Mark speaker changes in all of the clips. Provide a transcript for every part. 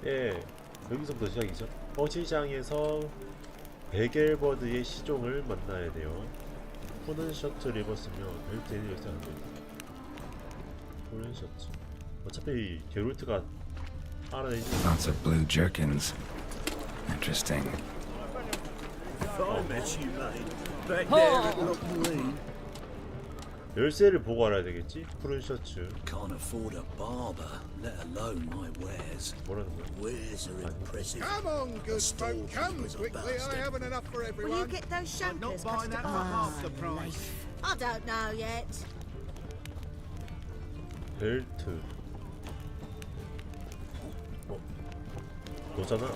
Speaker 1: 예, 여기서부터 시작이죠. 어시장에서 베겔버드의 시종을 만나야 돼요. 푸른 셔츠를 입었으며 벨트를 열쇠하는 겁니다. 푸른 셔츠. 어차피 게롤트가 알아내지.
Speaker 2: Lots of blue jerkins. Interesting.
Speaker 1: 열쇠를 보고 알아야 되겠지? 푸른 셔츠.
Speaker 3: Can't afford a barber, let alone my wares.
Speaker 1: 뭐라는 거야?
Speaker 3: Wares are impressive.
Speaker 4: Come on, good folk, come quickly. I haven't enough for
Speaker 5: Will
Speaker 4: everyone.
Speaker 5: you get those shampers?
Speaker 4: Not buying that for half the price.
Speaker 5: I don't know yet.
Speaker 1: 벨트. 너잖아.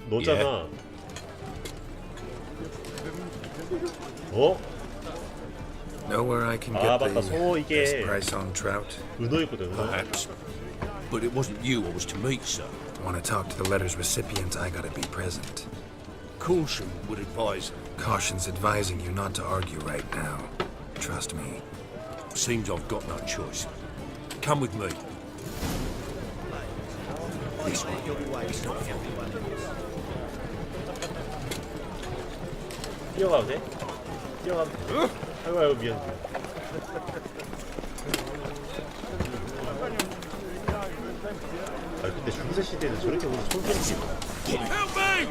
Speaker 1: 너잖아. 어?
Speaker 2: Know where I can
Speaker 1: 아,
Speaker 2: get
Speaker 1: 맞다.
Speaker 2: the
Speaker 1: 소
Speaker 2: best
Speaker 1: 이게
Speaker 2: price on trout?
Speaker 1: 은어였거든. 은어.
Speaker 3: Perhaps. But it wasn't you I was to meet, sir.
Speaker 2: Want to talk to the letter's recipient? I gotta be present.
Speaker 3: Caution would advise.
Speaker 2: Caution's advising you not to argue right now. Trust me.
Speaker 3: Seems I've got no choice. Come with me. This way. It's not far.
Speaker 1: 뛰어가도 돼? 뛰어가도 돼? 아이고 아이고 미안. 아 근데 중세 시대는 저렇게 우리 손톱이
Speaker 3: Help me!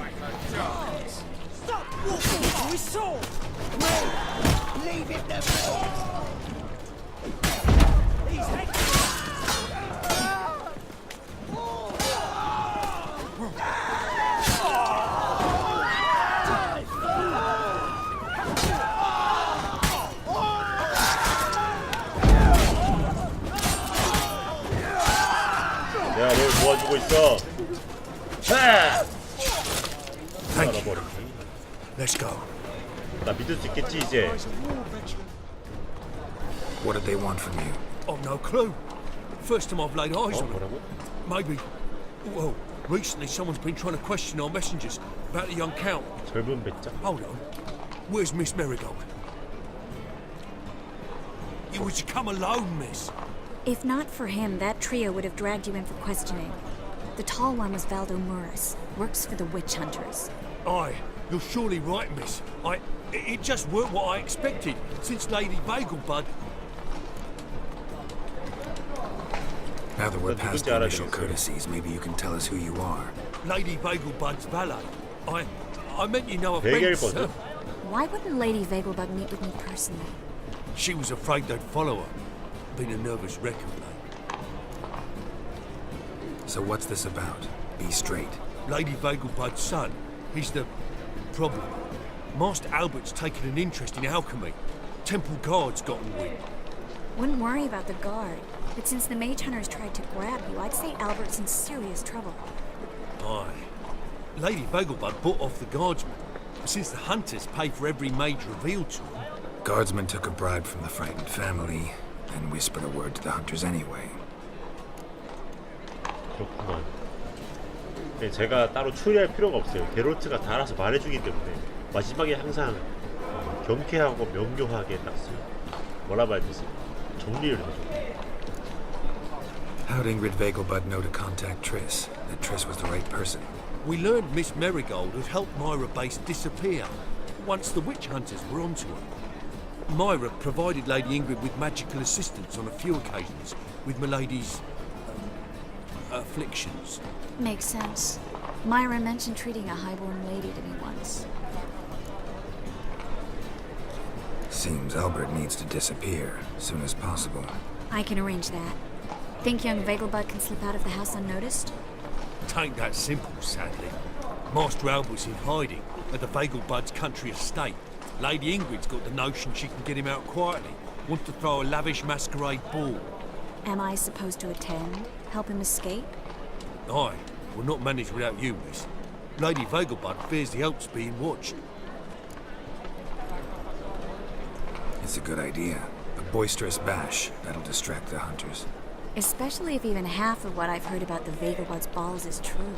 Speaker 5: Stop walking! We saw! Leave it to me! He's head.
Speaker 1: 내가 널 도와주고 있어. 자!
Speaker 2: Thank you.
Speaker 1: 알아버리기.
Speaker 2: Let's go.
Speaker 1: 나 믿을 수 있겠지 이제.
Speaker 2: What did they want from you?
Speaker 3: I've no clue. First time I've laid eyes
Speaker 1: 어
Speaker 3: on it.
Speaker 1: 뭐라고?
Speaker 3: Maybe. Well, recently someone's been trying to question our messengers about the young count.
Speaker 1: 젊은 배짱.
Speaker 3: Hold on. Where's Miss Marigold? You was to come alone, miss.
Speaker 6: If not for him, that trio would have dragged you in for questioning. The tall one was Valdo Muris, works for the witch hunters.
Speaker 3: Aye, you're surely right, miss. It just weren't what I expected, since Lady Bagelbud.
Speaker 2: Now that we're
Speaker 1: But
Speaker 2: past
Speaker 1: good
Speaker 2: the
Speaker 1: job,
Speaker 2: initial
Speaker 1: sir.
Speaker 2: courtesies, maybe you can tell us who you are.
Speaker 3: Lady Bagelbud's valet. I meant you know a friend,
Speaker 1: Bagelbud?
Speaker 3: sir.
Speaker 6: Why wouldn't Lady Vegelbud meet with me personally?
Speaker 3: She was afraid they'd follow her. Been a nervous wreck of late.
Speaker 2: So what's this about? Be straight.
Speaker 3: Lady Vegelbud's son, he's the problem. Master Albert's taken an interest in alchemy. Temple guards got in wind.
Speaker 6: Wouldn't worry about the guard, but since the mage hunters tried to grab you, I'd say Albert's in serious trouble.
Speaker 3: Aye. Lady Vegelbud bought off the guardsmen, since the hunters pay for every mage revealed to them.
Speaker 2: Guardsmen took a bribe from the frightened family and whispered a word to the hunters anyway.
Speaker 1: 그렇구만. 네, 제가 따로 추리할 필요가 없어요. 게롤트가 다 알아서 말해주기 때문에 마지막에 항상 경쾌하고 명료하게 딱 뭐라 말해야 되지? 정리를 해줘.
Speaker 2: How'd Ingrid Vegelbud know to contact Triss? That Triss was the right person.
Speaker 3: We learned Miss Marigold had helped Myra Base disappear once the witch hunters were onto her. Myra provided Lady Ingrid with magical assistance on a few occasions with Milady's afflictions.
Speaker 6: Makes sense. Myra mentioned treating a highborn lady to me once.
Speaker 2: Seems Albert needs to disappear as soon as possible.
Speaker 6: I can arrange that. Think young Vegelbud can slip out of the house unnoticed?
Speaker 3: Tain't that simple, sadly. Master Albert's in hiding at the Vegelbud's country estate. Lady Ingrid's got the notion she can get him out quietly. Wants to throw a lavish masquerade ball.
Speaker 6: Am I supposed to attend? Help him escape?
Speaker 3: Aye, we'll not manage without you, miss. Lady Vegelbud fears the Alps being watched.
Speaker 2: It's a good idea. A boisterous bash that'll distract the hunters.
Speaker 6: Especially if even half of what I've heard about the Vegelbud's balls is true.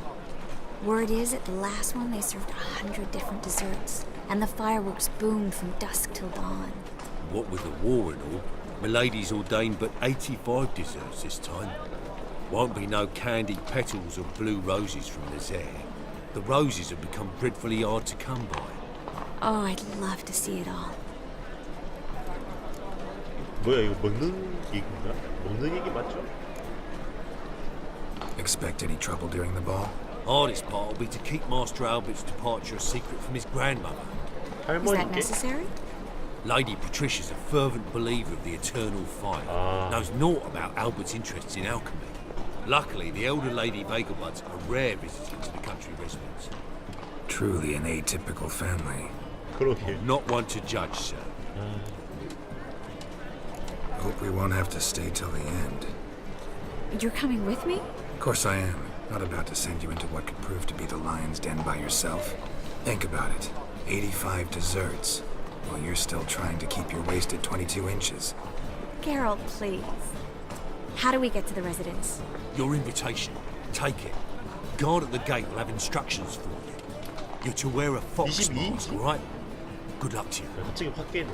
Speaker 6: Word is, at the last one they served 100 different desserts. and the fireworks boomed from dusk till dawn.
Speaker 3: What with the war and all, Milady's ordained but 85 desserts this time. Won't be no candied petals or blue roses from Nazaire. The roses have become dreadfully hard to come by.
Speaker 6: Oh, I'd love to see it all.
Speaker 1: 뭐야 이거 먹는 얘기인가? 먹는 얘기 맞죠?
Speaker 2: Expect any trouble during the ball?
Speaker 3: Hardest part will be to keep Master Albert's departure a secret from his grandmother.
Speaker 6: Is that
Speaker 1: 할머니께?
Speaker 6: necessary?
Speaker 3: Lady Patricia's a fervent believer of the eternal fire. Knows naught about Albert's interests in alchemy. Luckily, the elder Lady Vegelbuds are rare visitors to the country residence.
Speaker 2: Truly an atypical family.
Speaker 1: 그러게.
Speaker 3: Not one to judge, sir.
Speaker 2: Hope we won't have to stay till the end.
Speaker 6: You're coming with me?
Speaker 2: Of course I am. Not about to send you into what could prove to be the lion's den by yourself. Think about it. 85 desserts, while you're still trying to keep your waist at 22 inches.
Speaker 6: Geralt, please. How do we get to the residence?
Speaker 3: Your invitation. Take it. Guard at the gate will have instructions for you. You're to wear a fox
Speaker 1: 22
Speaker 3: mask, all right? Good luck to you.
Speaker 1: 갑자기 확 깨네.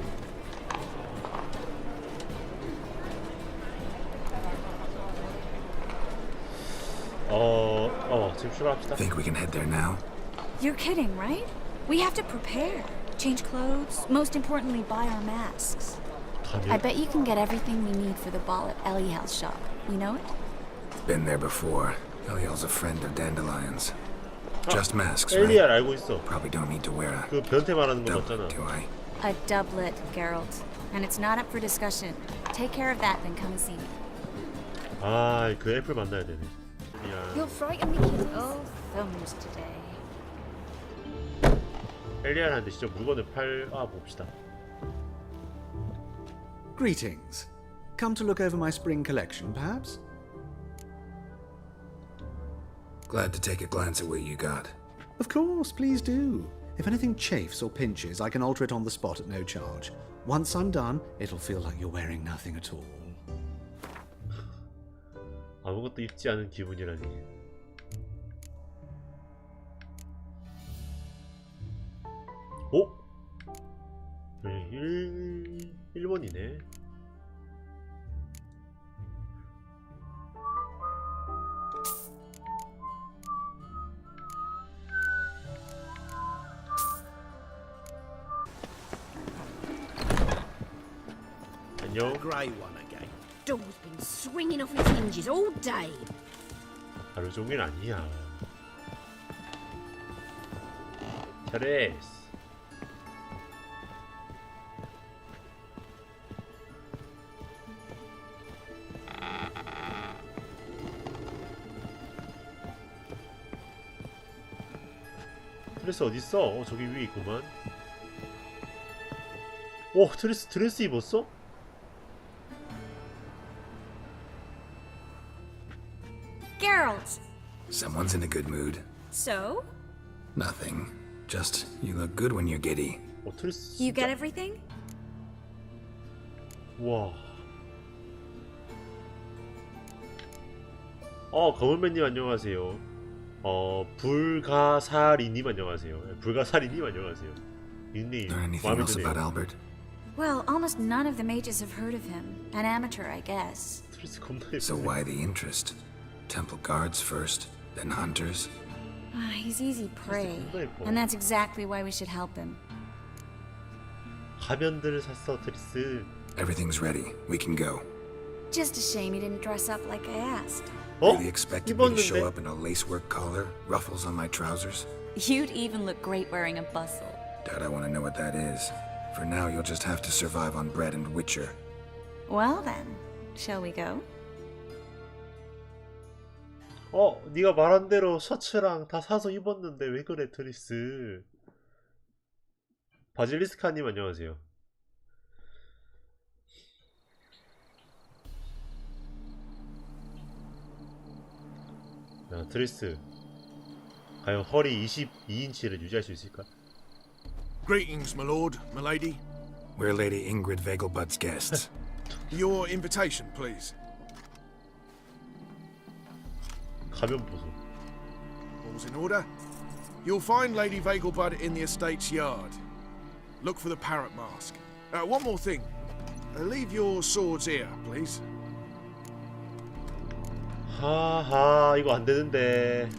Speaker 1: 지금 출발합시다.
Speaker 2: Think we can head there now?
Speaker 6: You're kidding, right? We have to prepare. Change clothes. Most importantly, buy our masks. I
Speaker 1: 가면?
Speaker 6: bet you can get everything we need for the ball at Eliel's shop. You know it?
Speaker 2: Been there before. Eliel's a friend of Dandelion's. Just masks,
Speaker 1: 엘리알
Speaker 2: right?
Speaker 1: 알고 있어.
Speaker 2: Probably don't need to wear a
Speaker 1: 그 변태 말하는 건
Speaker 2: doublet,
Speaker 1: 없잖아.
Speaker 2: do I?
Speaker 6: A doublet, Geralt. And it's not up for discussion. Take care of that, then come see me.
Speaker 1: 그 애플 만나야 되네.
Speaker 6: You'll frighten me, kitties. Oh, thumbs today.
Speaker 1: 엘리알한테 직접 물건을 봅시다.
Speaker 7: Greetings. Come to look over my spring collection, perhaps?
Speaker 2: Glad to take a glance at what you got.
Speaker 7: Of course, please do. If anything chafes or pinches, I can alter it on the spot at no charge. Once I'm done, it'll feel like you're wearing nothing at all.
Speaker 1: 아무것도 입지 않은 기분이라니. 오? 1번이네. 안녕.
Speaker 4: Grey one again.
Speaker 5: Door's been swinging off its hinges all day.
Speaker 1: 하루 종일 아니야. 잘했어. 드레스 어딨어? 저기 위에 있구만. 오, 드레스 입었어?
Speaker 6: Geralt!
Speaker 2: Someone's in a good mood.
Speaker 6: So?
Speaker 2: Nothing. Just, you look good when you're giddy.
Speaker 1: 드레스
Speaker 6: You
Speaker 1: 진짜.
Speaker 6: get everything?
Speaker 1: 와. 거물맨님 안녕하세요. 불가사리님 안녕하세요. 불가사리님 안녕하세요. 닉네임
Speaker 2: Learn anything
Speaker 1: 마음에
Speaker 2: else about
Speaker 1: 드네요.
Speaker 2: Albert?
Speaker 6: Well, almost none of the mages have heard of him. An amateur, I guess.
Speaker 1: 드레스 겁나 예쁘네.
Speaker 2: So why the interest? Temple guards first, then hunters?
Speaker 6: He's easy prey.
Speaker 1: 겁나 예뻐.
Speaker 6: And that's exactly why we should help him.
Speaker 1: 가면들을 샀어 드레스.
Speaker 2: Everything's ready. We can go.
Speaker 6: Just a shame he didn't dress up like I asked.
Speaker 2: Really expected me to show
Speaker 1: 입었는데?
Speaker 2: up in a lacework collar, ruffles on my trousers?
Speaker 6: You'd even look great wearing a bustle.
Speaker 2: Doubt I want to know what that is. For now, you'll just have to survive on bread and witcher.
Speaker 6: Well then, shall we go?
Speaker 1: 네가 말한 대로 셔츠랑 다 사서 입었는데 왜 그래 드레스. 바질리스카님 안녕하세요. 야, 드레스 과연 허리 22인치를 유지할 수 있을까?
Speaker 4: Greetings, my lord, my lady.
Speaker 2: We're Lady Ingrid Vegelbud's guests.
Speaker 4: Your invitation, please.
Speaker 1: 가면 보소.
Speaker 4: All's in order. You'll find Lady Vegelbud in the estate's yard.
Speaker 8: look for the parrot mask. One more thing. Leave your swords here, please.
Speaker 1: 하하, 이거 안 되는데.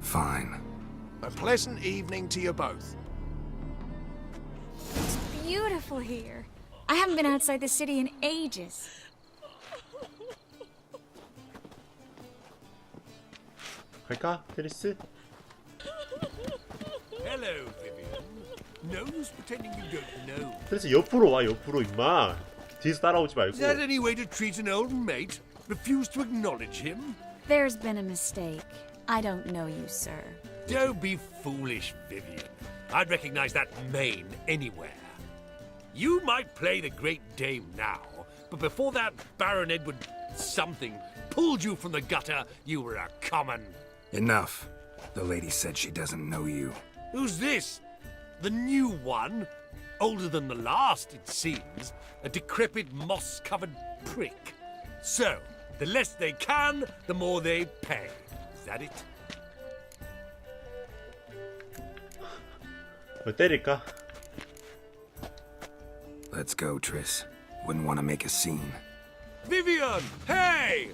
Speaker 2: Fine.
Speaker 8: A pleasant evening to you both.
Speaker 6: It's beautiful here. I haven't been outside the city in ages.
Speaker 1: 갈까, 테니스?
Speaker 3: Hello, Vivian. No use pretending you don't know.
Speaker 1: 테니스 옆으로 와, 옆으로 임마. 뒤에서 따라오지 말고.
Speaker 3: Is that any way to treat an old mate? Refuse to acknowledge him?
Speaker 6: There's been a mistake. I don't know you, sir.
Speaker 3: Don't be foolish, Vivian. I'd recognize that mane anywhere. You might play the Great Dame now, but before that Baron Edward something pulled you from the gutter, you were a common...
Speaker 2: Enough. The lady said she doesn't know you.
Speaker 3: Who's this? The new one? Older than the last, it seems. A decrepit, moss-covered prick. So, the less they can, the more they pay. Is that it?
Speaker 1: 때릴까?
Speaker 2: Let's go, Triss. Wouldn't want to make a scene.
Speaker 3: Vivian! Hey!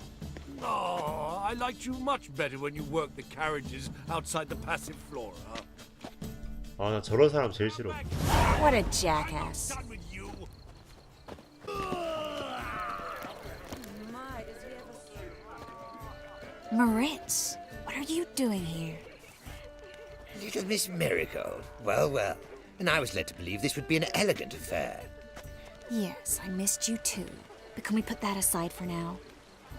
Speaker 3: Oh, I liked you much better when you worked the carriages outside the passive flora.
Speaker 1: 아, 나 저런 사람 제일 싫어.
Speaker 6: What a jackass.
Speaker 3: Done with you.
Speaker 6: Moritz, what are you doing here?
Speaker 9: Little Miss Marigold. Well, well. And I was led to believe this would be an elegant affair.
Speaker 6: Yes, I missed you too. But can we put that aside for now?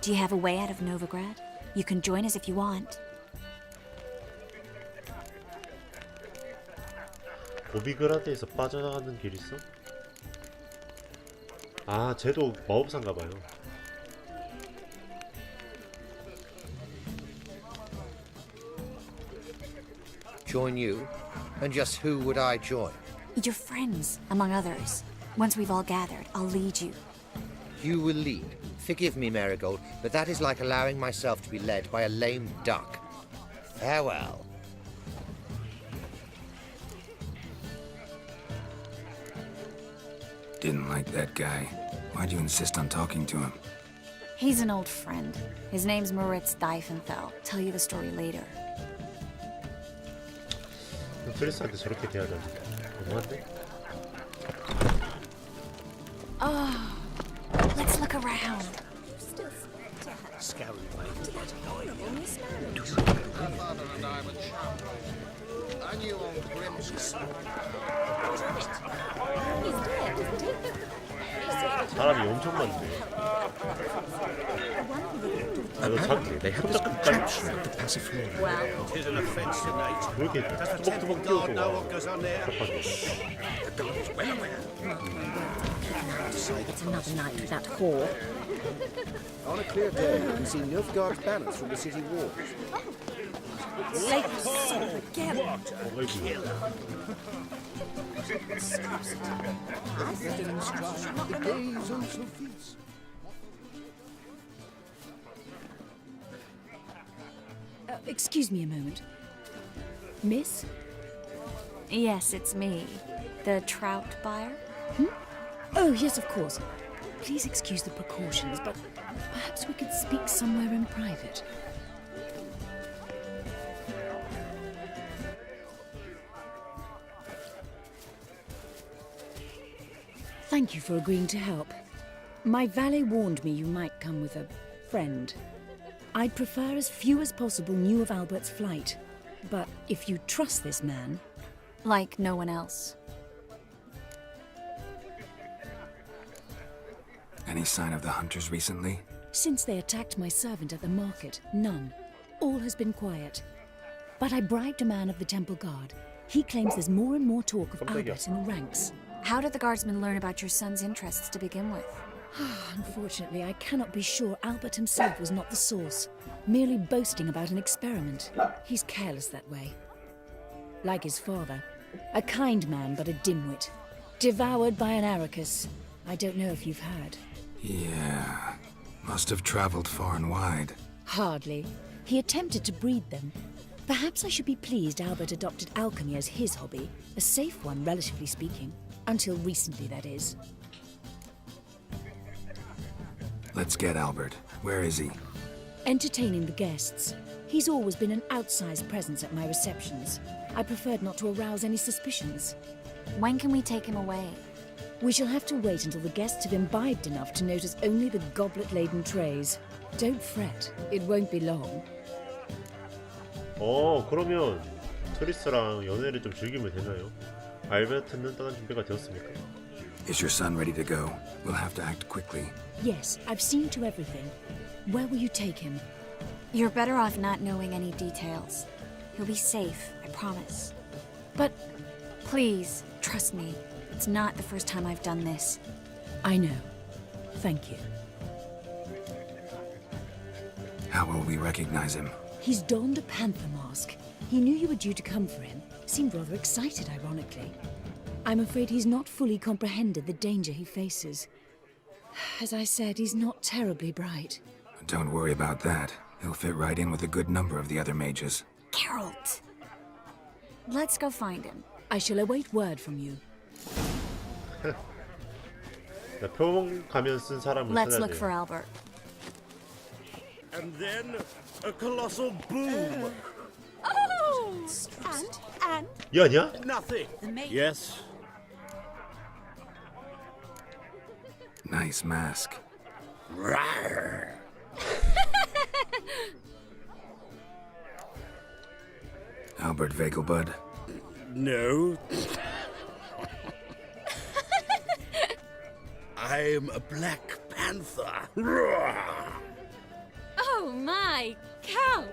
Speaker 6: Do you have a way out of Novigrad? You can join us if you want.
Speaker 1: 노비그라드에서 빠져나가는 길 있어? 아, 쟤도 마법사인가봐요.
Speaker 9: Join you? And just who would I join?
Speaker 6: Your friends, among others. Once we've all gathered, I'll lead you.
Speaker 9: You will lead. Forgive me, Marigold, but that is like allowing myself to be led by a lame duck. Farewell.
Speaker 2: Didn't like that guy. Why'd you insist on talking to him?
Speaker 6: He's an old friend. His name's Moritz Diefenthal. Tell you the story later.
Speaker 1: 트리스한테 저렇게 대하다니 너무한데?
Speaker 6: Oh, let's look around.
Speaker 1: 사람이 엄청 많네.
Speaker 9: Apparently, they have this contraption at the passive flora.
Speaker 3: Tis an offence to nature.
Speaker 1: 왜 이렇게 투벅투벅 뛰어서 와? 답답하게.
Speaker 5: It's another night with that whore.
Speaker 10: On a clear day, you can see Nilfgaard's banners from the city walls. The days on Sophies.
Speaker 5: Excuse me a moment. Miss?
Speaker 6: Yes, it's me. The trout buyer?
Speaker 5: Oh, yes, of course. Please excuse the precautions, but perhaps we could speak somewhere in private. Thank you for agreeing to help. My valet warned me you might come with a friend. I'd prefer as few as possible knew of Albert's flight. But if you trust this man...
Speaker 6: Like no one else.
Speaker 2: Any sign of the hunters recently?
Speaker 5: Since they attacked my servant at the market, none. All has been quiet. But I bribed a man of the Temple Guard. He claims there's more and more talk of Albert in the ranks.
Speaker 6: How did the guardsmen learn about your son's interests to begin with?
Speaker 5: Unfortunately, I cannot be sure Albert himself was not the source, merely boasting about an experiment. He's careless that way. Like his father, a kind man but a dimwit. Devoured by an Arrakis. I don't know if you've heard.
Speaker 2: Yeah. Must have traveled far and wide.
Speaker 5: Hardly. He attempted to breed them. Perhaps I should be pleased Albert adopted alchemy as his hobby, a safe one, relatively speaking. Until recently, that is.
Speaker 2: Let's get Albert. Where is he?
Speaker 5: Entertaining the guests. He's always been an outsized presence at my receptions. I preferred not to arouse any suspicions.
Speaker 6: When can we take him away?
Speaker 5: We shall have to wait until the guests have imbibed enough to notice only the goblet-laden trays. Don't fret, it won't be long.
Speaker 1: 그러면 트리스랑 연애를 좀 즐기면 되나요? 알베르트는 떠날 준비가 되었습니까?
Speaker 2: Is your son ready to go? We'll have to act quickly.
Speaker 5: Yes, I've seen to everything. Where will you take him?
Speaker 6: You're better off not knowing any details. He'll be safe, I promise.
Speaker 5: But
Speaker 6: please, trust me. It's not the first time I've done this.
Speaker 5: I know. Thank you.
Speaker 2: How will we recognize him?
Speaker 5: He's donned a panther mask. He knew you were due to come for him. Seemed rather excited, ironically. I'm afraid he's not fully comprehended the danger he faces. As I said, he's not terribly bright.
Speaker 2: Don't worry about that. He'll fit right in with a good number of the other mages.
Speaker 6: Geralt! Let's go find him.
Speaker 5: I shall await word from you.
Speaker 1: 표범 가면 쓴 사람을
Speaker 6: Let's
Speaker 1: 찾아야
Speaker 6: look
Speaker 1: 돼요.
Speaker 6: for Albert.
Speaker 3: And then a colossal boom.
Speaker 6: Oh! And?
Speaker 1: 얘 아니야?
Speaker 3: Nothing. Yes.
Speaker 2: Nice mask.
Speaker 3: Rawr.
Speaker 2: Albert Vegelbud.
Speaker 3: No. I'm a Black Panther. Rawr.
Speaker 6: Oh my, Count!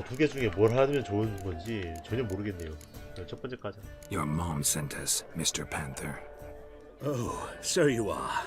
Speaker 1: 두 개 중에 뭘 하면 좋은 건지 전혀 모르겠네요. 첫 번째 가자.
Speaker 2: Your mom sent us, Mr. Panther.
Speaker 3: Oh, so you are.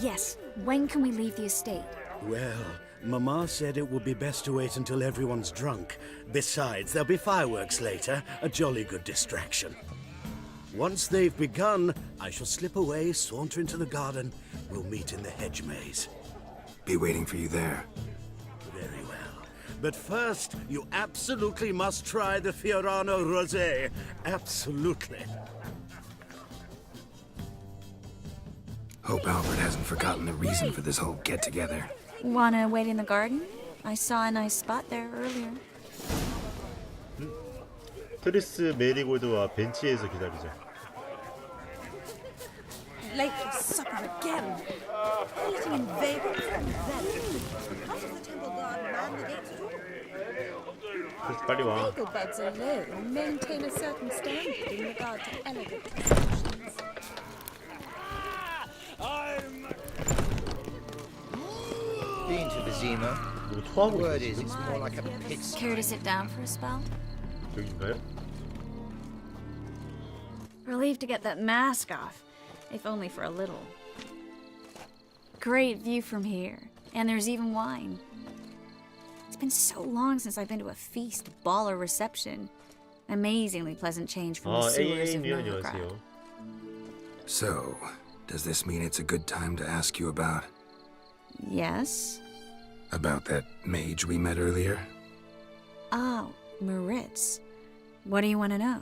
Speaker 6: Yes, when can we leave the estate?
Speaker 11: Well, Mama said it would be best to wait until everyone's drunk. Besides, there'll be fireworks later, a jolly good distraction. Once they've begun, I shall slip away, saunter into the garden. We'll meet in the hedge maze.
Speaker 2: Be waiting for you there.
Speaker 11: Very well. But first, you absolutely must try the Fiorano Rosé. Absolutely.
Speaker 2: Hope Albert hasn't forgotten the reason for this whole get-together.
Speaker 6: Wanna wait in the garden? I saw a nice spot there earlier.
Speaker 1: 트리스 메리골드와 벤치에서 기다리자.
Speaker 12: Late for supper again. Eating in Vegas and then. How does the temple guard man the gates at all?
Speaker 1: 트리스 빨리 와.
Speaker 12: Vegelbuds alone maintain a certain standard in regard to elegant receptions.
Speaker 9: Been to Vizima.
Speaker 1: 뭐
Speaker 9: The
Speaker 1: 토하고
Speaker 9: word
Speaker 1: 있어
Speaker 9: is
Speaker 1: 지금?
Speaker 9: it's more like a pit.
Speaker 6: Care to sit down for a spell?
Speaker 1: 여긴가요?
Speaker 6: Relieved to get that mask off, if only for a little. Great view from here, and there's even wine. It's been so long since I've been to a feast, ball, or reception. Amazingly pleasant change from the sewers of
Speaker 1: AA님
Speaker 6: Novigrad.
Speaker 1: 안녕하세요.
Speaker 2: So, does this mean it's a good time to ask you about
Speaker 6: Yes?
Speaker 2: that mage we met earlier?
Speaker 6: Oh, Moritz. What do you want to know?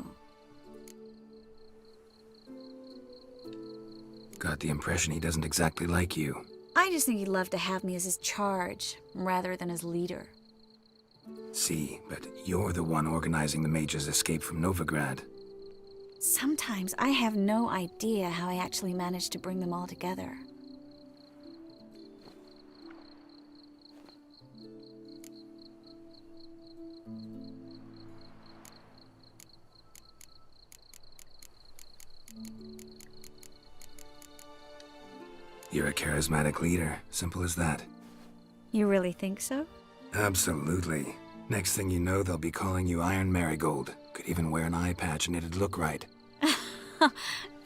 Speaker 2: Got the impression he doesn't exactly like you.
Speaker 6: I just think he'd love to have me as his charge, rather than his leader.
Speaker 2: See, but you're the one organizing the mage's escape from Novigrad.
Speaker 6: Sometimes I have no idea how I actually managed to bring them all together.
Speaker 2: You're a charismatic leader, simple as that.
Speaker 6: You really think so?
Speaker 2: Absolutely. Next thing you know, they'll be calling you Iron Marigold. Could even wear an eye patch and it'd look right.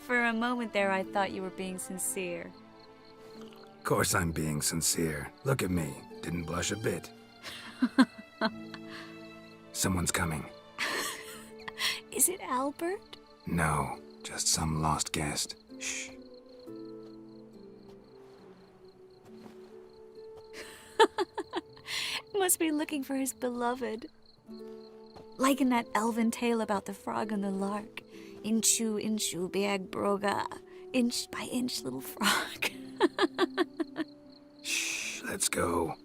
Speaker 6: For a moment there, I thought you were being sincere.
Speaker 2: Of course I'm being sincere. Look at me. Didn't blush a bit. Someone's coming.
Speaker 6: Is it Albert?
Speaker 2: No, just some lost guest. Shh.
Speaker 6: Must be looking for his beloved. Like in that elven tale about the frog and the lark. Inchu, inchu, biag broga. Inch by inch, little frog.
Speaker 2: Shh, let's go.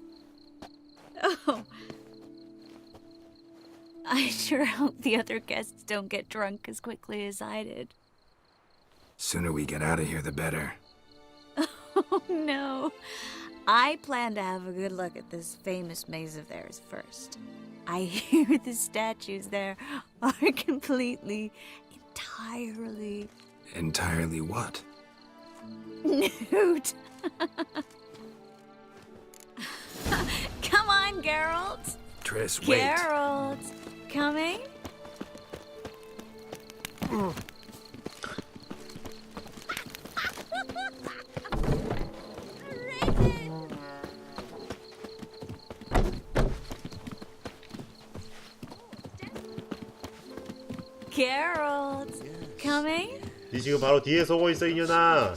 Speaker 6: Oh. I sure hope the other guests don't get drunk as quickly as I did.
Speaker 2: Sooner we get out of here, the better.
Speaker 6: Oh, no. I plan to have a good look at this famous maze of theirs first. I hear the statues there are completely, entirely...
Speaker 2: Entirely what?
Speaker 6: Nude. Come on, Geralt.
Speaker 2: Triss, wait.
Speaker 6: Geralt, coming? Geralt, coming?
Speaker 1: 니 지금 바로 뒤에 서고 있어 이년아.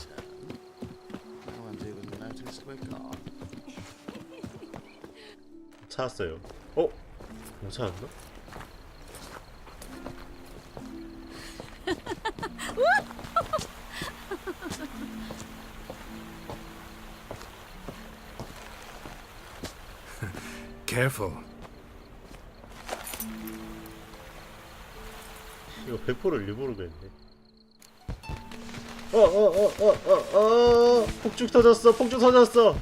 Speaker 1: 찾았어요. 어? 못 찾았나?
Speaker 2: Careful.
Speaker 1: 이거 100%를 일부러 그랬네. 폭죽 터졌어. 폭죽 터졌어.